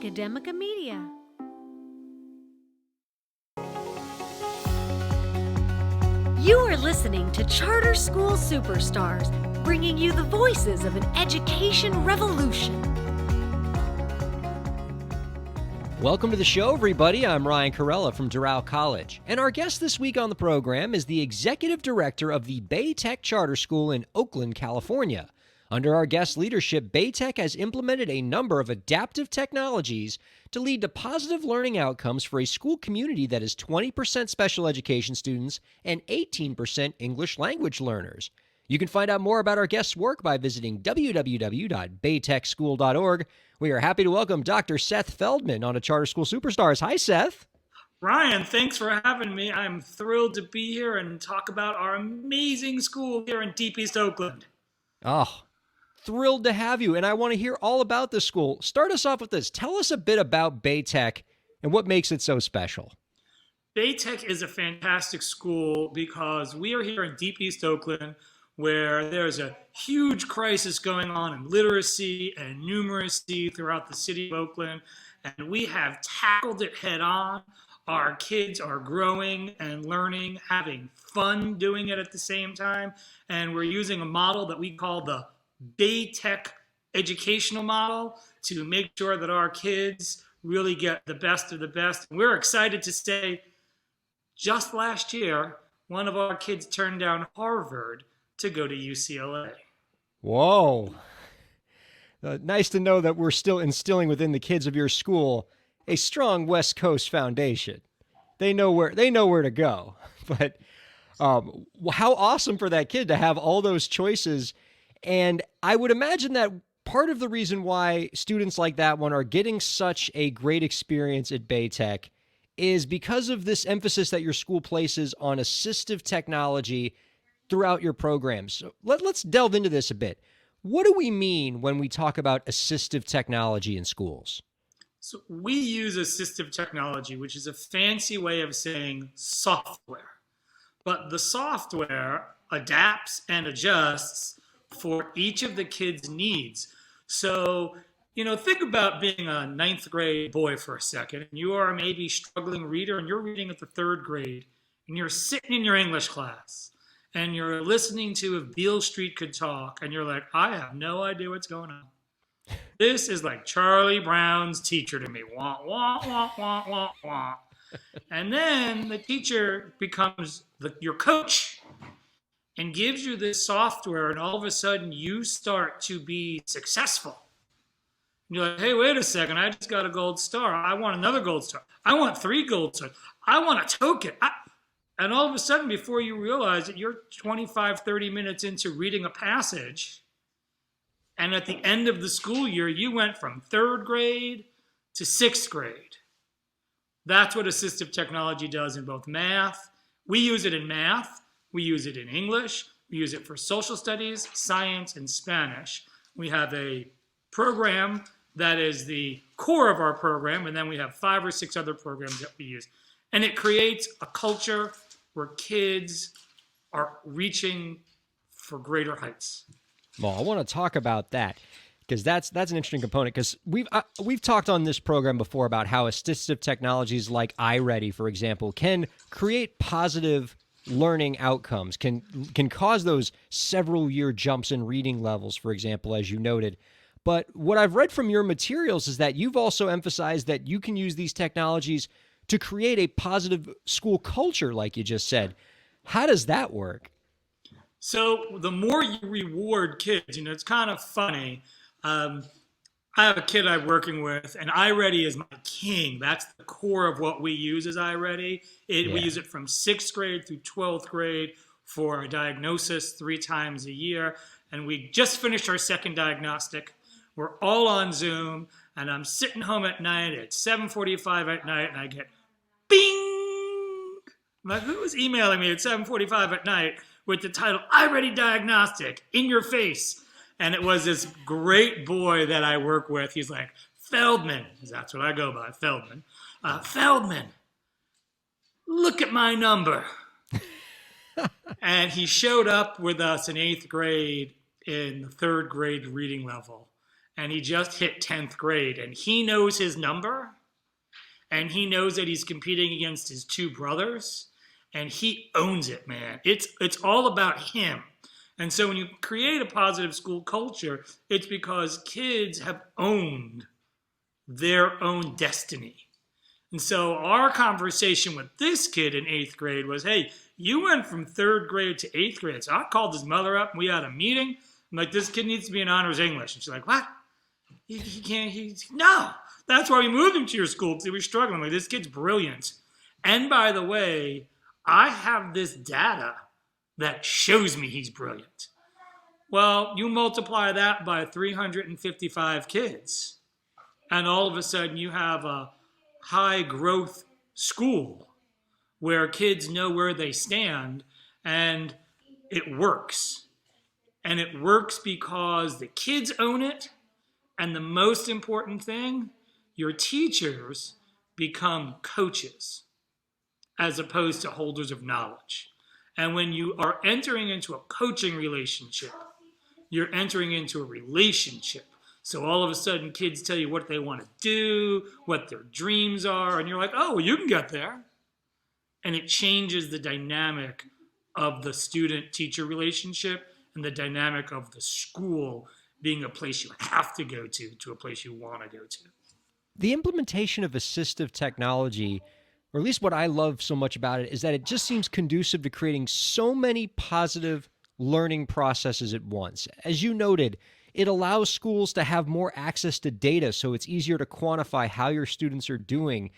Academica Media. You are listening to Charter School Superstars, bringing you the voices of an education revolution. Welcome to the show, everybody. I'm Ryan Kairalla from Doral College, and our guest this week on the program is the Executive Director of the Bay Tech Charter School in Oakland, California. Under our guest's leadership, Bay Tech has implemented a number of adaptive technologies to lead to positive learning outcomes for a school community that is 20% special education students and 18% English language learners. You can find out more about our guest's work by visiting www.baytechschool.org. We are happy to welcome Dr. Seth Feldman on a Charter School Superstars. Hi, Seth. Ryan, thanks for having me. I'm thrilled to be here and talk about our amazing school here in Deep East Oakland. Oh, thrilled to have you, and I want to hear all about this school. Start us off with this. Tell us a bit about Bay Tech and what makes it so special. Bay Tech is a fantastic school because we are here in Deep East Oakland, where there's a huge crisis going on in literacy and numeracy throughout the city of Oakland, and we have tackled it head on. Our kids are growing and learning, having fun doing it at the same time, and we're using a model that we call the Bay Tech educational model to make sure that our kids really get the best of the best. We're excited to say, just last year, one of our kids turned down Harvard to go to UCLA. Whoa. Nice to know that we're still instilling within the kids of your school a strong West Coast foundation. They know where to go. But how awesome for that kid to have all those choices. And I would imagine that part of the reason why students like that one are getting such a great experience at Bay Tech is because of this emphasis that your school places on assistive technology throughout your programs. So let's delve into this a bit. What do we mean when we talk about assistive technology in schools? So we use assistive technology, which is a fancy way of saying software. But the software adapts and adjusts for each of the kids' needs. So, think about being a ninth grade boy for a second. And you are maybe a struggling reader and you're reading at the third grade and you're sitting in your English class and you're listening to If Beale Street Could Talk, and you're like, I have no idea what's going on. This is like Charlie Brown's teacher to me. Wah, wah, wah, wah, wah, wah. And then the teacher becomes your coach and gives you this software, and all of a sudden you start to be successful. And you're like, hey, wait a second, I just got a gold star. I want another gold star. I want 3 gold stars. I want a token. And all of a sudden, before you realize it, you're 25, 30 minutes into reading a passage. And at the end of the school year, you went from 3rd grade to 6th grade. That's what assistive technology does in both math. We use it in math. We use it in English. We use it for social studies, science, and Spanish. We have a program that is the core of our program, and then we have 5 or 6 other programs that we use. And it creates a culture where kids are reaching for greater heights. Well, I want to talk about that because that's an interesting component, because we've talked on this program before about how assistive technologies like iReady, for example, can create positive learning outcomes, can cause those several year jumps in reading levels, for example, as you noted. But what I've read from your materials is that you've also emphasized that you can use these technologies to create a positive school culture, like you just said. How does that work? So the more you reward kids, it's kind of funny. I have a kid I'm working with, and iReady is my king. That's the core of what we use as iReady. We use it from 6th grade through 12th grade for a diagnosis 3 times a year. And we just finished our 2nd diagnostic. We're all on Zoom, and I'm sitting home at night at 7:45 at night, and I get bing! I'm like, who was emailing me at 7:45 at night with the title, iReady Diagnostic, in your face? And it was this great boy that I work with. He's like, Feldman, because that's what I go by, Feldman. Feldman, look at my number. And he showed up with us in 8th grade in the 3rd grade reading level. and he just hit 10th grade, and he knows his number, and he knows that he's competing against his two brothers, and he owns it, man. It's all about him. And so when you create a positive school culture, it's because kids have owned their own destiny. And so our conversation with this kid in 8th grade was, hey, you went from 3rd grade to 8th grade. So I called his mother up and we had a meeting. I'm like, this kid needs to be in honors English. And she's like, what? He can't, no. That's why we moved him to your school, because he was struggling. I'm like, this kid's brilliant. And by the way, I have this data that shows me he's brilliant. Well, you multiply that by 355 kids, and all of a sudden you have a high growth school where kids know where they stand, and it works. And it works because the kids own it, and the most important thing, your teachers become coaches as opposed to holders of knowledge. And when you are entering into a coaching relationship, you're entering into a relationship. So all of a sudden, kids tell you what they want to do, what their dreams are, and you're like, oh, well, you can get there. And it changes the dynamic of the student-teacher relationship and the dynamic of the school being a place you have to go to a place you want to go to. The implementation of assistive technology, or at least what I love so much about it, is that it just seems conducive to creating so many positive learning processes at once. As you noted, it allows schools to have more access to data, so it's easier to quantify how your students are doing.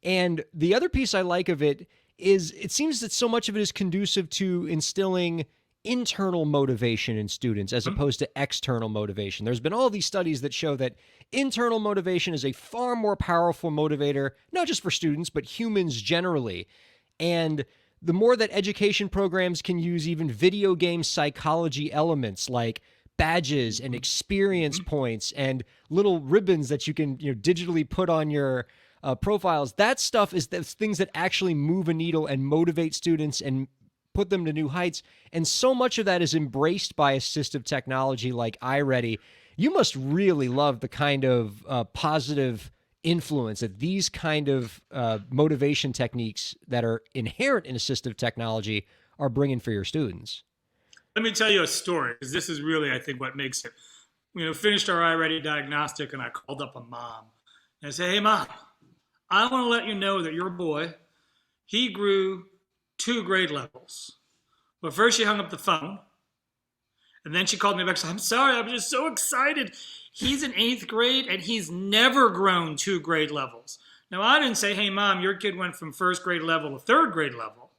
And the other piece I like of it is it seems that so much of it is conducive to instilling internal motivation in students as opposed to external motivation. There's been all these studies that show that internal motivation is a far more powerful motivator, not just for students, but humans generally. And the more that education programs can use even video game psychology elements like badges and experience points and little ribbons that you can digitally put on your profiles, that stuff is those things that actually move a needle and motivate students and put them to new heights. And so much of that is embraced by assistive technology like iReady. You must really love the kind of positive influence that these kind of motivation techniques that are inherent in assistive technology are bringing for your students. Let me tell you a story, because this is really, I think, what makes it. Finished our iReady diagnostic, and I called up a mom. And I said, hey, Mom, I want to let you know that your boy, he grew 2 grade levels. But first she hung up the phone, and then she called me back and said, I'm sorry, I'm just so excited. He's in 8th grade, and he's never grown 2 grade levels. Now, I didn't say, hey, Mom, your kid went from 1st grade level to 3rd grade level.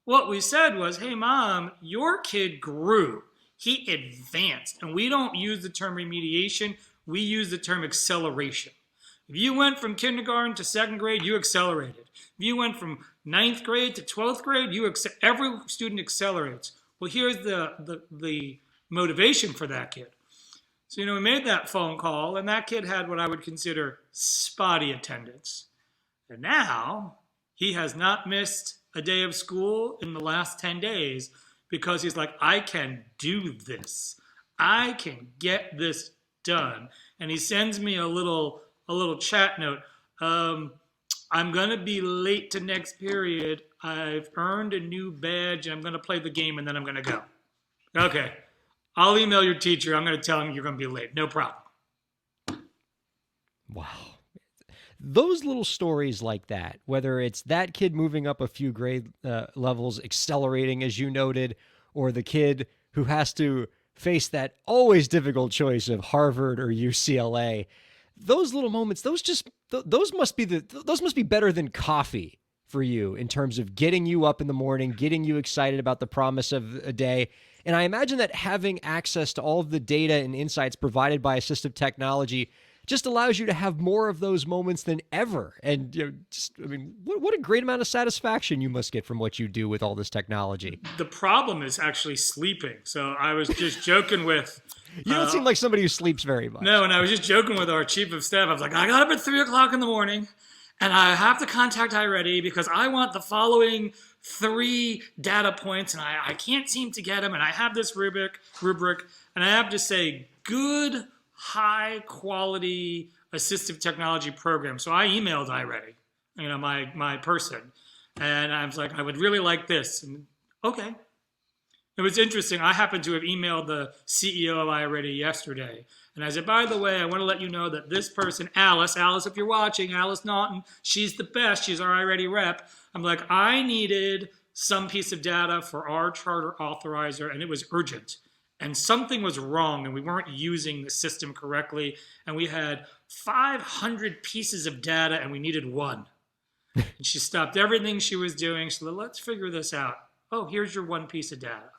What we said was, hey, Mom, your kid grew. He advanced. And we don't use the term remediation. We use the term acceleration. If you went from kindergarten to 2nd grade, you accelerated. If you went from 9th grade to 12th grade, every student accelerates. Well, here's the motivation for that kid. So, we made that phone call, and that kid had what I would consider spotty attendance. And now he has not missed a day of school in the last 10 days because he's like, I can do this. I can get this done. And he sends me a little chat note. I'm going to be late to next period. I've earned a new badge, and I'm going to play the game, and then I'm going to go. Okay. I'll email your teacher. I'm going to tell him you're going to be late. No problem. Wow. Those little stories like that, whether it's that kid moving up a few grade levels, accelerating, as you noted, or the kid who has to face that always difficult choice of Harvard or UCLA, those little moments, those must be better than coffee for you in terms of getting you up in the morning, getting you excited about the promise of a day. And I imagine that having access to all of the data and insights provided by assistive technology just allows you to have more of those moments than ever. And what a great amount of satisfaction you must get from what you do with all this technology. The problem is actually sleeping. So I was just joking with... You don't seem like somebody who sleeps very much. No, and I was just joking with our chief of staff. I was like, I got up at 3 o'clock in the morning, and I have to contact iReady because I want the following 3 data points, and I can't seem to get them, and I have this rubric, and I have to say, good, high quality assistive technology program. So I emailed iReady, my person, and I was like, I would really like this. And okay. It was interesting. I happened to have emailed the CEO of iReady yesterday. And I said, by the way, I want to let you know that this person, Alice, if you're watching, Alice Naughton, she's the best. She's our iReady rep. I'm like, I needed some piece of data for our charter authorizer, and it was urgent. And something was wrong, and we weren't using the system correctly. And we had 500 pieces of data, and we needed one. And she stopped everything she was doing. She said, let's figure this out. Oh, here's your one piece of data.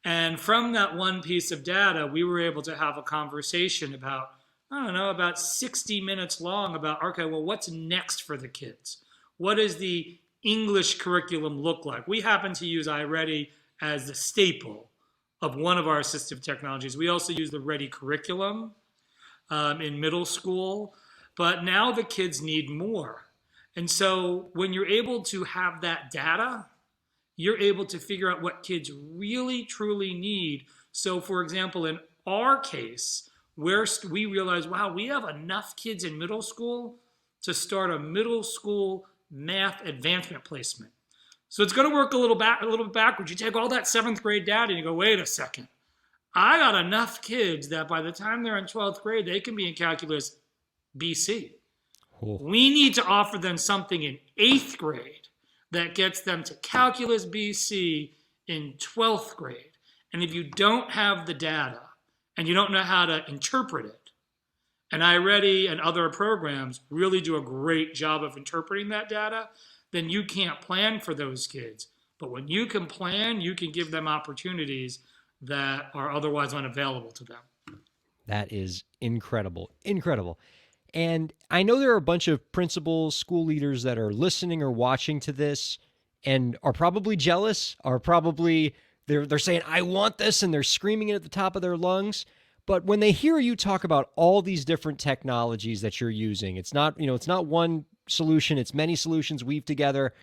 And from that one piece of data, we were able to have a conversation about, about 60 minutes long about, okay, well, what's next for the kids? What does the English curriculum look like? We happen to use iReady as the staple of one of our assistive technologies. We also use the Ready curriculum in middle school, but now the kids need more. And so when you're able to have that data, you're able to figure out what kids really, truly need. So, for example, in our case, where we realized, wow, we have enough kids in middle school to start a middle school math advancement placement. So it's going to work a little bit backwards. You take all that 7th grade data and you go, wait a second. I got enough kids that by the time they're in 12th grade, they can be in calculus BC. Cool. We need to offer them something in 8th grade that gets them to calculus BC in 12th grade. And if you don't have the data and you don't know how to interpret it, and iReady and other programs really do a great job of interpreting that data, then you can't plan for those kids. But when you can plan, you can give them opportunities that are otherwise unavailable to them. That is incredible. Incredible. And I know there are a bunch of principals, school leaders that are listening or watching to this and are probably jealous, are probably, they're saying, I want this, and they're screaming it at the top of their lungs. But when they hear you talk about all these different technologies that you're using, it's not one solution, it's many solutions weaved together.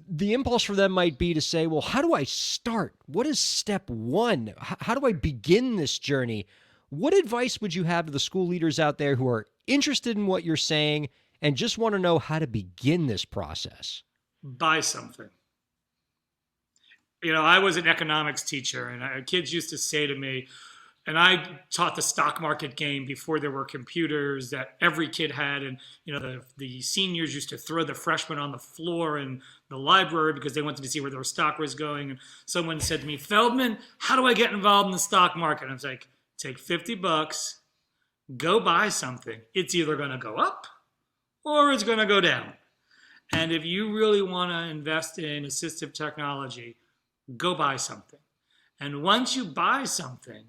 The impulse for them might be to say, well, how do I start? What is step one? How do I begin this journey? What advice would you have to the school leaders out there who are interested in what you're saying and just want to know how to begin this process? Buy something. I was an economics teacher, and kids used to say to me, and I taught the stock market game before there were computers that every kid had. And, the seniors used to throw the freshmen on the floor in the library because they wanted to see where their stock was going. And someone said to me, Feldman, how do I get involved in the stock market? And I was like, take $50, go buy something. It's either going to go up or it's going to go down. And if you really want to invest in assistive technology, go buy something. And once you buy something,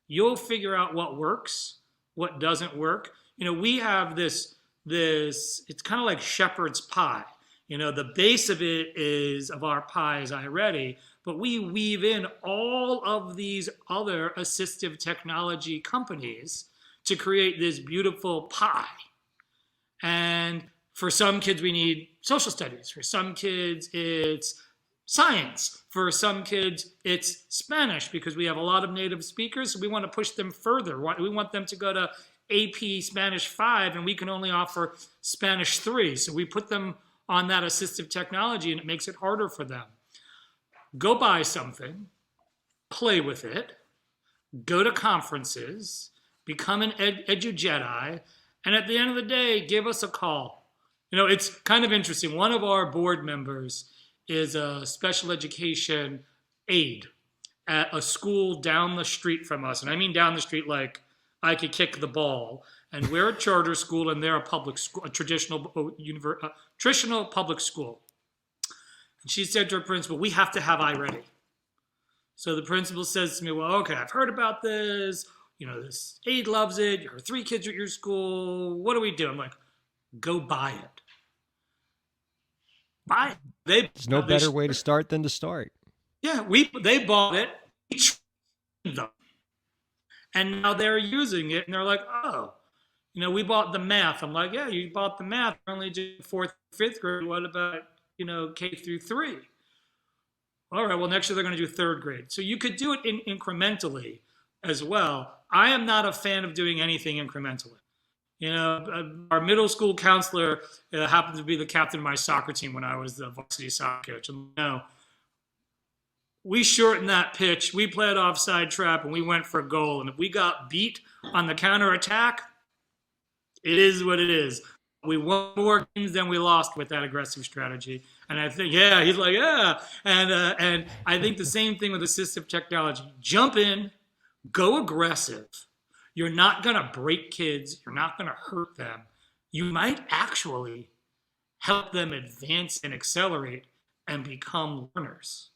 you'll figure out what works, what doesn't work. We have this, it's kind of like shepherd's pie. The base of our pie is iReady, but we weave in all of these other assistive technology companies to create this beautiful pie. And for some kids, we need social studies. For some kids, it's science. For some kids, it's Spanish because we have a lot of native speakers. So we want to push them further. We want them to go to AP Spanish 5, and we can only offer Spanish 3. So we put them on that assistive technology, and it makes it harder for them. Go buy something, play with it, go to conferences, become an edu Jedi, and at the end of the day, give us a call. It's kind of interesting. One of our board members is a special education aide at a school down the street from us. And I mean down the street like I could kick the ball. And we're a charter school, and they're a public school, a traditional public school. And she said to her principal, we have to have iReady. So the principal says to me, well, okay, I've heard about this. This aide loves it. There are 3 kids at your school. What do we do? I'm like, go buy it. Buy it. There's no better way to start than to start. Yeah, they bought it. We trained them. And now they're using it, and they're like, oh, we bought the math. I'm like, yeah, you bought the math. We're only doing 4th, 5th grade. What about, K through 3? All right, well, next year they're going to do 3rd grade. So you could do it incrementally as well. I am not a fan of doing anything incrementally. Our middle school counselor happened to be the captain of my soccer team when I was the varsity soccer coach. And we shortened that pitch. We played offside trap, and we went for a goal. And if we got beat on the counterattack, it is what it is. We won more games than we lost with that aggressive strategy. And I think, he's like, yeah. And I think the same thing with assistive technology. Jump in, go aggressive. You're not going to break kids. You're not going to hurt them. You might actually help them advance and accelerate and become learners.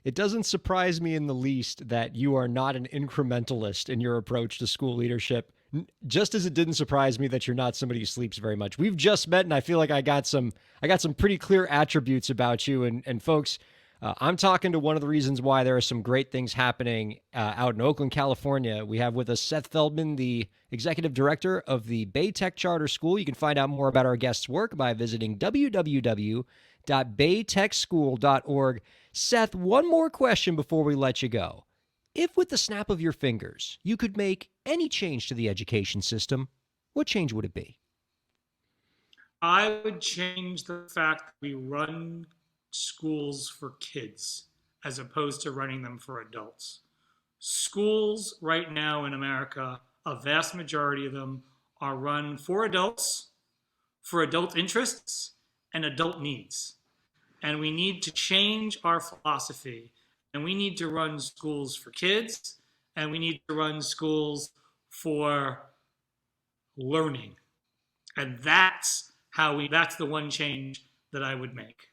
It doesn't surprise me in the least that you are not an incrementalist in your approach to school leadership, just as it didn't surprise me that you're not somebody who sleeps very much. We've just met, and I feel like I got some pretty clear attributes about you. And folks, I'm talking to one of the reasons why there are some great things happening out in Oakland, California. We have with us Seth Feldman, the executive director of the Bay Tech Charter School. You can find out more about our guest's work by visiting www.baytechschool.org. Seth, one more question before we let you go. If with the snap of your fingers, you could make any change to the education system, what change would it be? I would change the fact that we run schools for kids as opposed to running them for adults. Schools right now in America, a vast majority of them are run for adults, for adult interests, and adult needs. And we need to change our philosophy. And we need to run schools for kids, and we need to run schools for learning. And that's the one change that I would make.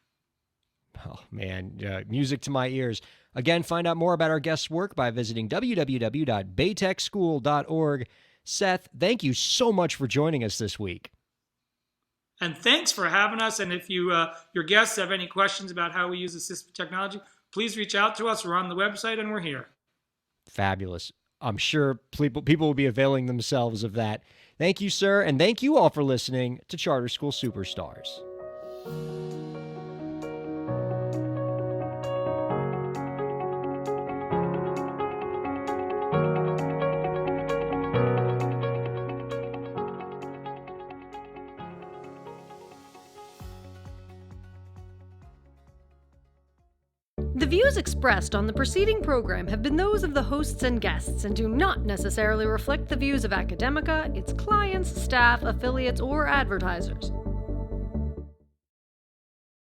Oh, man, music to my ears. Again, find out more about our guest's work by visiting www.baytechschool.org. Seth, thank you so much for joining us this week. And thanks for having us. And if your guests have any questions about how we use assistive technology, please reach out to us. We're on the website and we're here. Fabulous. I'm sure people will be availing themselves of that. Thank you, sir. And thank you all for listening to Charter School Superstars. The views expressed on the preceding program have been those of the hosts and guests and do not necessarily reflect the views of Academica, its clients, staff, affiliates, or advertisers.